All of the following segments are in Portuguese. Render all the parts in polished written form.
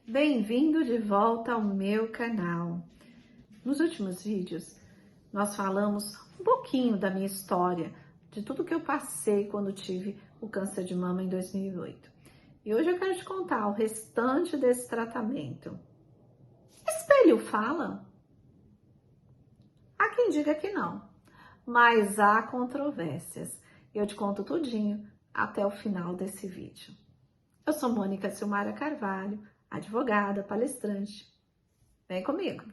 Bem-vindo de volta ao meu canal. Nos últimos vídeos, nós falamos um pouquinho da minha história, de tudo que eu passei quando tive o câncer de mama em 2008. E hoje eu quero te contar o restante desse tratamento. Espelho fala? Há quem diga que não, mas há controvérsias. Eu te conto tudinho até o final desse vídeo. Eu sou Mônica Silmara Carvalho, advogada, palestrante. Vem comigo!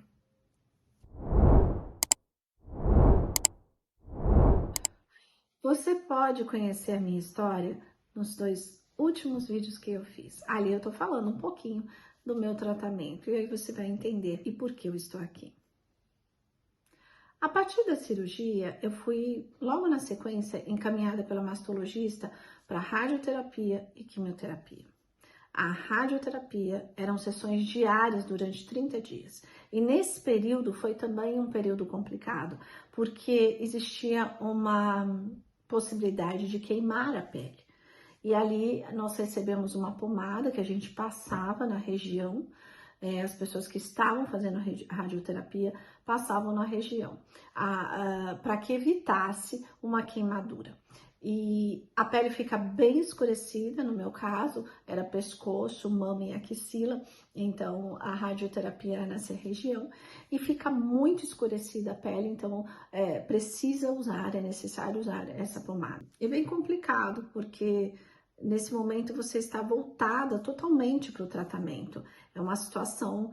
Você pode conhecer a minha história nos 2 últimos vídeos que eu fiz. Ali eu tô falando um pouquinho do meu tratamento e aí você vai entender e por que eu estou aqui. A partir da cirurgia, eu fui logo na sequência encaminhada pela mastologista para radioterapia e quimioterapia. A radioterapia eram sessões diárias durante 30 dias. E nesse período foi também um período complicado, porque existia uma possibilidade de queimar a pele. E ali nós recebemos uma pomada que a gente passava na região, as pessoas que estavam fazendo a radioterapia passavam na região, para que evitasse uma queimadura. E a pele fica bem escurecida, no meu caso, era pescoço, mama e axila, então a radioterapia é nessa região, e fica muito escurecida a pele, então precisa usar, é necessário usar essa pomada. É bem complicado, porque nesse momento você está voltada totalmente para o tratamento, é uma situação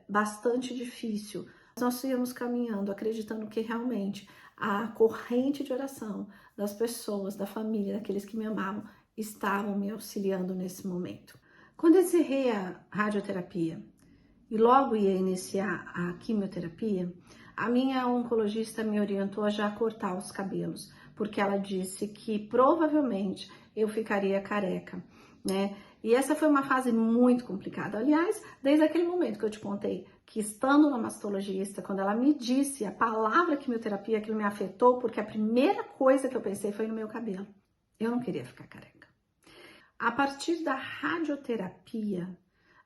bastante difícil. Nós íamos caminhando, acreditando que realmente a corrente de oração das pessoas, da família, daqueles que me amavam, estavam me auxiliando nesse momento. Quando encerrei a radioterapia e logo ia iniciar a quimioterapia, a minha oncologista me orientou a já cortar os cabelos, porque ela disse que provavelmente eu ficaria careca, né? E essa foi uma fase muito complicada. Aliás, desde aquele momento que eu te contei que estando na mastologista, quando ela me disse a palavra quimioterapia, aquilo me afetou, porque a primeira coisa que eu pensei foi no meu cabelo. Eu não queria ficar careca. A partir da radioterapia,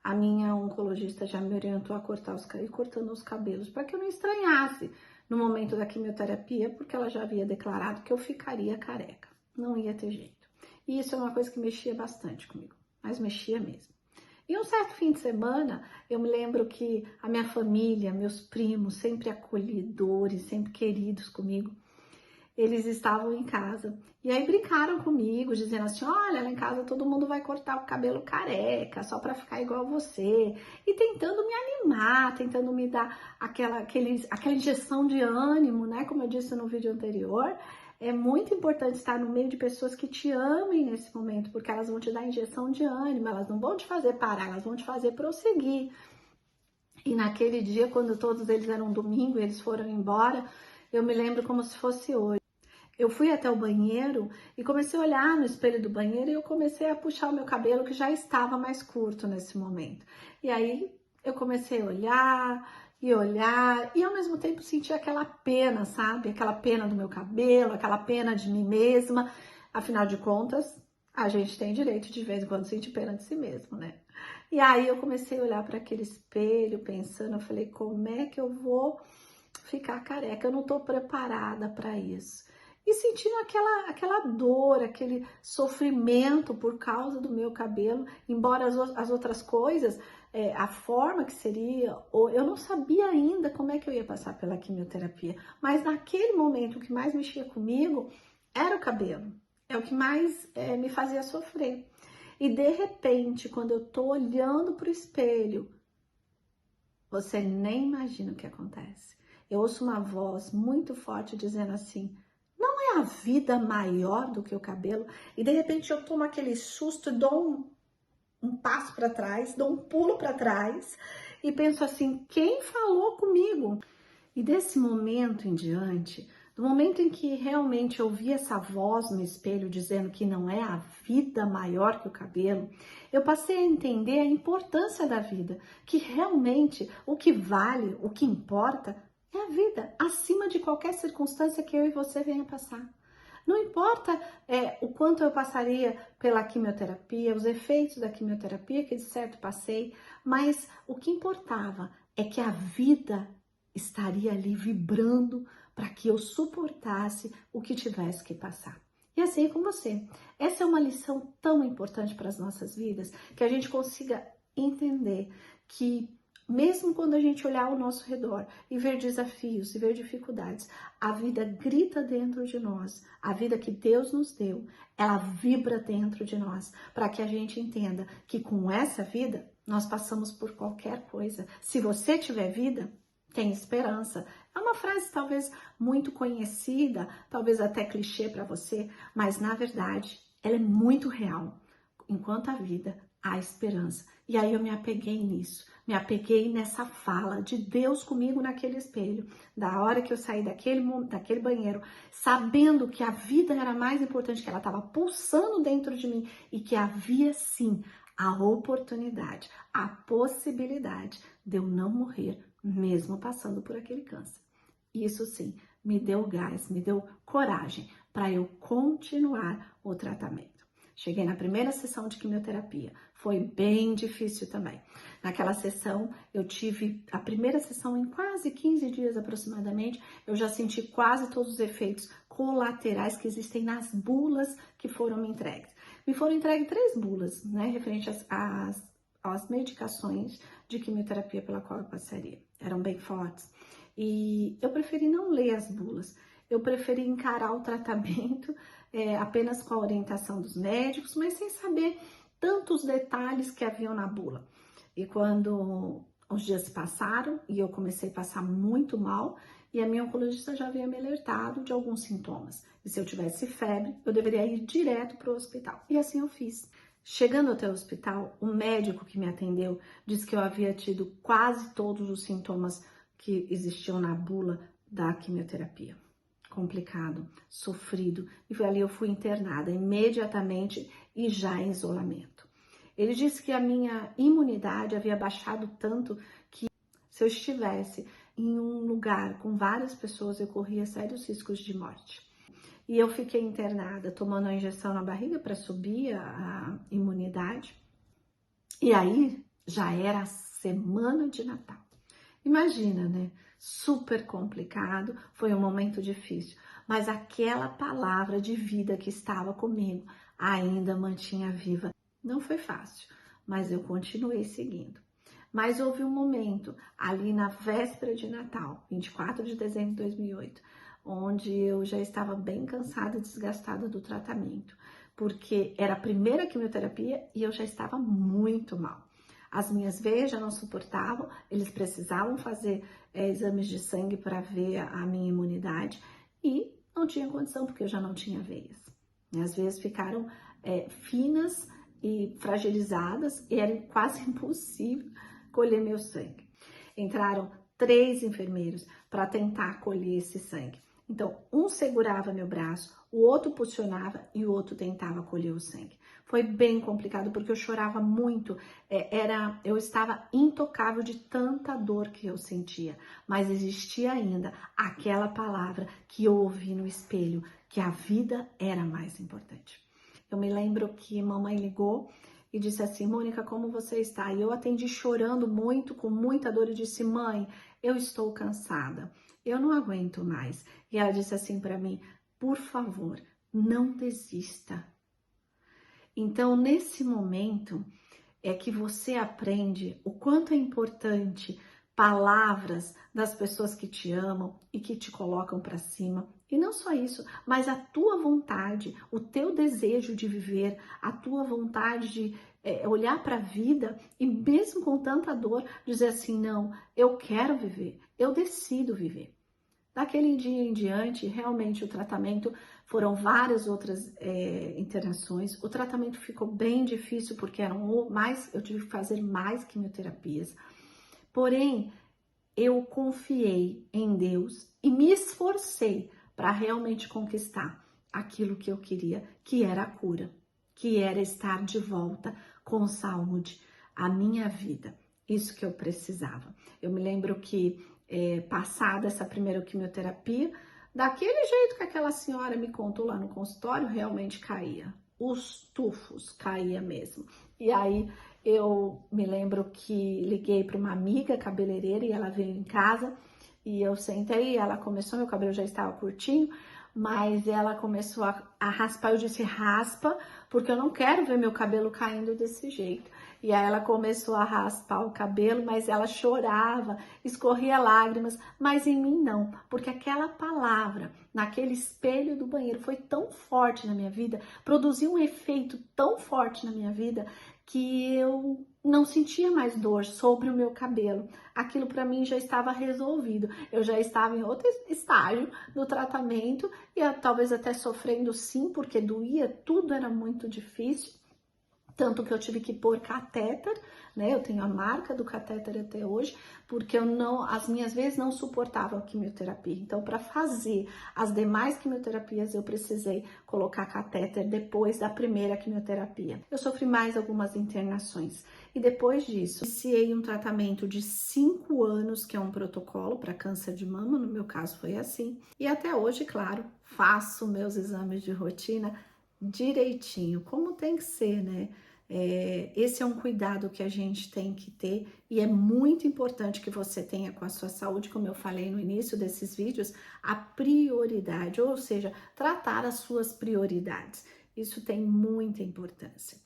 a minha oncologista já me orientou a ir cortando os cabelos, para que eu não estranhasse no momento da quimioterapia, porque ela já havia declarado que eu ficaria careca. Não ia ter jeito. E isso é uma coisa que mexia bastante comigo, mas mexia mesmo. E um certo fim de semana, eu me lembro que a minha família, meus primos, sempre acolhedores, sempre queridos comigo, eles estavam em casa. E aí brincaram comigo, dizendo assim, olha, lá em casa todo mundo vai cortar o cabelo careca, só para ficar igual a você. E tentando me animar, tentando me dar aquela injeção de ânimo, né? Como eu disse no vídeo anterior, é muito importante estar no meio de pessoas que te amem nesse momento, porque elas vão te dar injeção de ânimo, elas não vão te fazer parar, elas vão te fazer prosseguir. E naquele dia, quando todos eles eram domingo, eles foram embora, eu me lembro como se fosse hoje. Eu fui até o banheiro e comecei a olhar no espelho do banheiro e eu comecei a puxar o meu cabelo, que já estava mais curto nesse momento. E aí eu comecei a olhar e ao mesmo tempo senti aquela pena, sabe? Aquela pena do meu cabelo, aquela pena de mim mesma. Afinal de contas, a gente tem direito de vez em quando sentir pena de si mesmo, né? E aí eu comecei a olhar para aquele espelho, pensando, eu falei, como é que eu vou ficar careca? Eu não tô preparada para isso. E sentindo aquela dor, aquele sofrimento por causa do meu cabelo, embora as outras coisas, a forma que seria, eu não sabia ainda como é que eu ia passar pela quimioterapia, mas naquele momento o que mais mexia comigo era o cabelo, é o que mais me fazia sofrer. E de repente, quando eu tô olhando pro espelho, você nem imagina o que acontece. Eu ouço uma voz muito forte dizendo assim, a vida maior do que o cabelo, e de repente eu tomo aquele susto, dou um passo para trás, dou um pulo para trás e penso assim, quem falou comigo? E desse momento em diante, do momento em que realmente eu ouvi essa voz no espelho dizendo que não é a vida maior que o cabelo, eu passei a entender a importância da vida, que realmente o que vale, o que importa é a vida, acima de qualquer circunstância que eu e você venha passar. Não importa o quanto eu passaria pela quimioterapia, os efeitos da quimioterapia, que de certo passei, mas o que importava é que a vida estaria ali vibrando para que eu suportasse o que tivesse que passar. E assim é com você. Essa é uma lição tão importante para as nossas vidas, que a gente consiga entender que mesmo quando a gente olhar ao nosso redor e ver desafios e ver dificuldades, a vida grita dentro de nós, a vida que Deus nos deu, ela vibra dentro de nós, para que a gente entenda que com essa vida nós passamos por qualquer coisa. Se você tiver vida, tem esperança. É uma frase talvez muito conhecida, talvez até clichê para você, mas na verdade ela é muito real. Enquanto há vida, há esperança. E aí eu me apeguei nisso, me apeguei nessa fala de Deus comigo naquele espelho, da hora que eu saí daquele banheiro, sabendo que a vida era mais importante, que ela estava pulsando dentro de mim e que havia sim a oportunidade, a possibilidade de eu não morrer, mesmo passando por aquele câncer. Isso sim, me deu gás, me deu coragem para eu continuar o tratamento. Cheguei na primeira sessão de quimioterapia, foi bem difícil também. Naquela sessão, eu tive a primeira sessão em quase 15 dias aproximadamente, eu já senti quase todos os efeitos colaterais que existem nas bulas que foram me entregues. Me foram entregues 3 bulas, né, referente às medicações de quimioterapia pela qual eu passaria. Eram bem fortes. E eu preferi não ler as bulas, eu preferi encarar o tratamento apenas com a orientação dos médicos, mas sem saber tantos detalhes que haviam na bula. E quando os dias se passaram e eu comecei a passar muito mal, e a minha oncologista já havia me alertado de alguns sintomas. E se eu tivesse febre, eu deveria ir direto para o hospital. E assim eu fiz. Chegando até o hospital, o médico que me atendeu disse que eu havia tido quase todos os sintomas que existiam na bula da quimioterapia. Complicado, sofrido, e ali eu fui internada imediatamente e já em isolamento. Ele disse que a minha imunidade havia baixado tanto que se eu estivesse em um lugar com várias pessoas eu corria sérios riscos de morte. E eu fiquei internada tomando a injeção na barriga para subir a imunidade. E aí já era a semana de Natal. Imagina, né? Super complicado, foi um momento difícil, mas aquela palavra de vida que estava comigo ainda mantinha viva. Não foi fácil, mas eu continuei seguindo. Mas houve um momento ali na véspera de Natal, 24 de dezembro de 2008, onde eu já estava bem cansada e desgastada do tratamento, porque era a primeira quimioterapia e eu já estava muito mal. As minhas veias já não suportavam, eles precisavam fazer exames de sangue para ver a minha imunidade e não tinha condição porque eu já não tinha veias. As veias ficaram finas e fragilizadas e era quase impossível colher meu sangue. Entraram 3 enfermeiros para tentar colher esse sangue. Então, um segurava meu braço, o outro puxava e o outro tentava colher o sangue. Foi bem complicado porque eu chorava muito, eu estava intocável de tanta dor que eu sentia, mas existia ainda aquela palavra que eu ouvi no espelho, que a vida era mais importante. Eu me lembro que mamãe ligou e disse assim: Mônica, como você está? E eu atendi chorando muito, com muita dor, e disse: mãe, eu estou cansada, eu não aguento mais. E ela disse assim para mim: por favor, não desista. Então, nesse momento, é que você aprende o quanto é importante palavras das pessoas que te amam e que te colocam para cima. E não só isso, mas a tua vontade, o teu desejo de viver, a tua vontade de olhar para a vida e mesmo com tanta dor, dizer assim, não, eu quero viver, eu decido viver. Daquele dia em diante, realmente o tratamento, foram várias outras internações, o tratamento ficou bem difícil porque eu tive que fazer mais quimioterapias, porém eu confiei em Deus e me esforcei para realmente conquistar aquilo que eu queria, que era a cura, que era estar de volta com saúde, a minha vida, isso que eu precisava. Eu me lembro que passada essa primeira quimioterapia, Daquele jeito que aquela senhora me contou lá no consultório, realmente caía. Os tufos caía mesmo. E aí eu me lembro que liguei para uma amiga cabeleireira e ela veio em casa e eu sentei e ela começou, meu cabelo já estava curtinho, mas ela começou a raspar. Eu disse, raspa, porque eu não quero ver meu cabelo caindo desse jeito. E aí ela começou a raspar o cabelo, mas ela chorava, escorria lágrimas, mas em mim não, porque aquela palavra naquele espelho do banheiro foi tão forte na minha vida, produziu um efeito tão forte na minha vida que eu não sentia mais dor sobre o meu cabelo. Aquilo para mim já estava resolvido. Eu já estava em outro estágio do tratamento e talvez até sofrendo sim, porque doía, tudo era muito difícil. Tanto que eu tive que pôr catéter, né? Eu tenho a marca do catéter até hoje, porque as minhas vezes não suportavam a quimioterapia. Então, para fazer as demais quimioterapias, eu precisei colocar catéter depois da primeira quimioterapia. Eu sofri mais algumas internações. E depois disso, iniciei um tratamento de 5 anos, que é um protocolo para câncer de mama, no meu caso foi assim. E até hoje, claro, faço meus exames de rotina direitinho, como tem que ser, né? Esse é um cuidado que a gente tem que ter e é muito importante que você tenha com a sua saúde, como eu falei no início desses vídeos, a prioridade, ou seja, tratar as suas prioridades. Isso tem muita importância.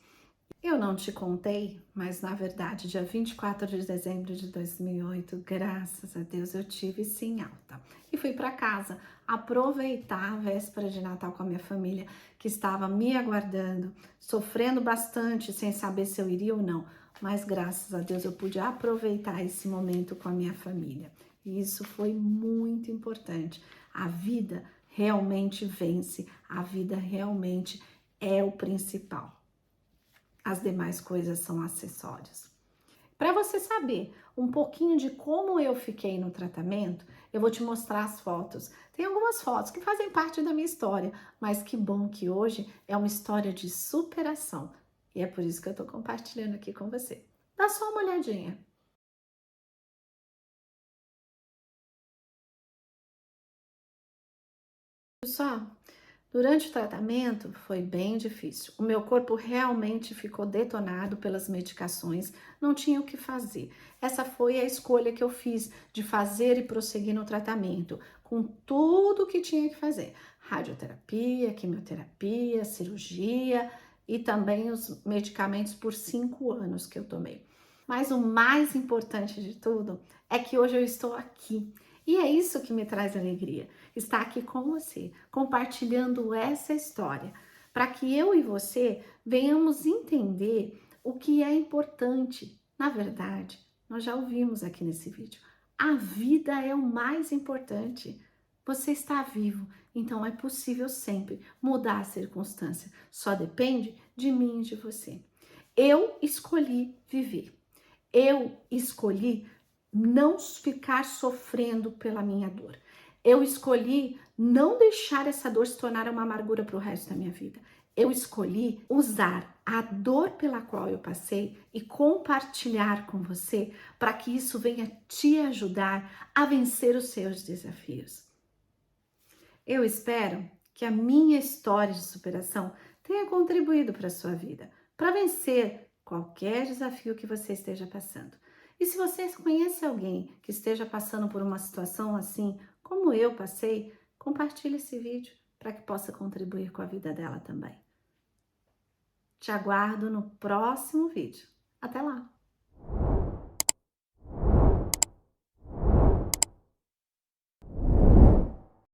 Eu não te contei, mas na verdade, dia 24 de dezembro de 2008, graças a Deus, eu tive sim alta. E fui para casa aproveitar a véspera de Natal com a minha família, que estava me aguardando, sofrendo bastante sem saber se eu iria ou não. Mas graças a Deus eu pude aproveitar esse momento com a minha família. E isso foi muito importante. A vida realmente vence, a vida realmente é o principal. As demais coisas são acessórios. Para você saber um pouquinho de como eu fiquei no tratamento, eu vou te mostrar as fotos. Tem algumas fotos que fazem parte da minha história, mas que bom que hoje é uma história de superação. E é por isso que eu estou compartilhando aqui com você. Dá só uma olhadinha. Só. Durante o tratamento foi bem difícil. O meu corpo realmente ficou detonado pelas medicações, não tinha o que fazer. Essa foi a escolha que eu fiz de fazer e prosseguir no tratamento, com tudo que tinha que fazer: radioterapia, quimioterapia, cirurgia e também os medicamentos por 5 anos que eu tomei. Mas o mais importante de tudo é que hoje eu estou aqui. E é isso que me traz alegria, estar aqui com você, compartilhando essa história, para que eu e você venhamos entender o que é importante. Na verdade, nós já ouvimos aqui nesse vídeo, a vida é o mais importante. Você está vivo, então é possível sempre mudar a circunstância. Só depende de mim e de você. Eu escolhi viver. Eu escolhi não ficar sofrendo pela minha dor. Eu escolhi não deixar essa dor se tornar uma amargura para o resto da minha vida. Eu escolhi usar a dor pela qual eu passei e compartilhar com você para que isso venha te ajudar a vencer os seus desafios. Eu espero que a minha história de superação tenha contribuído para a sua vida, para vencer qualquer desafio que você esteja passando. E se você conhece alguém que esteja passando por uma situação assim, como eu passei, compartilhe esse vídeo para que possa contribuir com a vida dela também. Te aguardo no próximo vídeo. Até lá!